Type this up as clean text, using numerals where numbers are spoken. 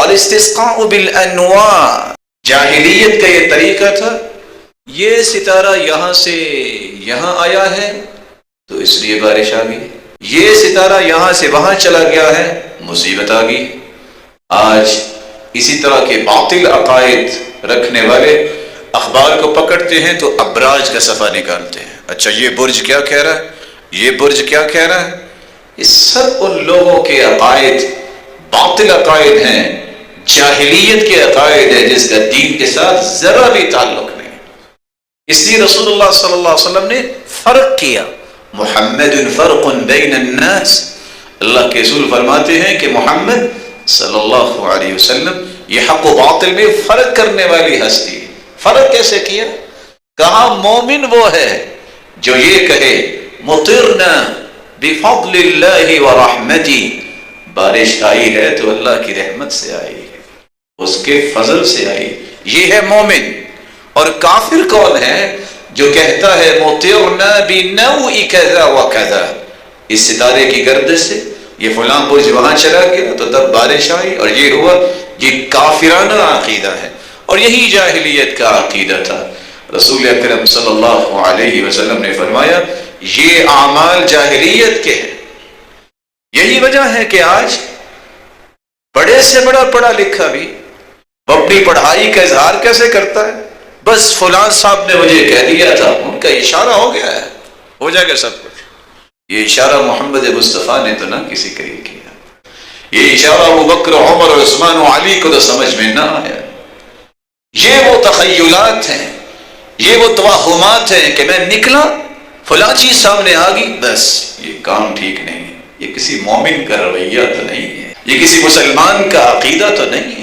والاستسقاء بالانواع، جاہلیت کا یہ طریقہ تھا، یہ ستارہ یہاں سے یہاں آیا ہے تو اس لیے بارش آ گئی، یہ ستارہ یہاں سے وہاں چلا گیا ہے مصیبت آ گئی۔ آج اسی طرح کے باطل عقائد رکھنے والے اخبار کو پکڑتے ہیں تو ابراج کا صفحہ نکالتے ہیں، اچھا یہ برج کیا کہہ رہا ہے، یہ برج کیا کہہ رہا ہے۔ یہ سب ان لوگوں کے عقائد باطل عقائد ہیں، جاہلیت کے عقائد ہیں جس کا دین کے ساتھ ذرا بھی تعلق نہیں۔ اس لیے رسول اللہ صلی اللہ علیہ وسلم نے فرق کیا، محمد فرق بین الناس، اللہ کے رسول فرماتے ہیں کہ محمد صلی اللہ علیہ وسلم یہ حق و باطل میں فرق کرنے والی ہستی۔ فرق کیسے کیا؟ کہا مومن وہ ہے جو یہ کہے مطرنا بفضل اللہ ورحمتی، بارش آئی ہے تو اللہ کی رحمت سے آئی ہے، اس کے فضل سے آئی، یہ ہے مومن۔ اور کافر کون ہے؟ جو کہتا ہے مطرنا بنوء کذا وکذا، اس ستارے کی گردش سے یہ فلاں برج وہاں چلا گیا تو تب بارش آئی اور یہ ہوا۔ یہ کافرانہ عقیدہ ہے اور یہی جاہلیت کا عقیدہ تھا۔ رسول اکرم صلی اللہ علیہ وسلم نے فرمایا یہ اعمال جاہلیت کے ہیں۔ یہی وجہ ہے کہ آج بڑے سے بڑا پڑھا لکھا بھی وہ اپنی پڑھائی کا اظہار کیسے کرتا ہے؟ بس فلاں صاحب نے مجھے کہہ دیا تھا، ان کا اشارہ ہو گیا ہے، ہو جائے گا سب کچھ۔ یہ اشارہ محمد مصطفیٰ نے تو نہ کسی کے لیے کیا، یہ اشارہ ابو بکر عمر اور عثمان و علی کو تو سمجھ میں نہ آیا۔ یہ وہ تخیلات ہیں، یہ وہ توہمات ہیں کہ میں نکلا فلاں چیز سامنے آ گئی، بس یہ کام ٹھیک نہیں ہے، یہ کسی مومن کا رویہ تو نہیں ہے، یہ کسی مسلمان کا عقیدہ تو نہیں ہے۔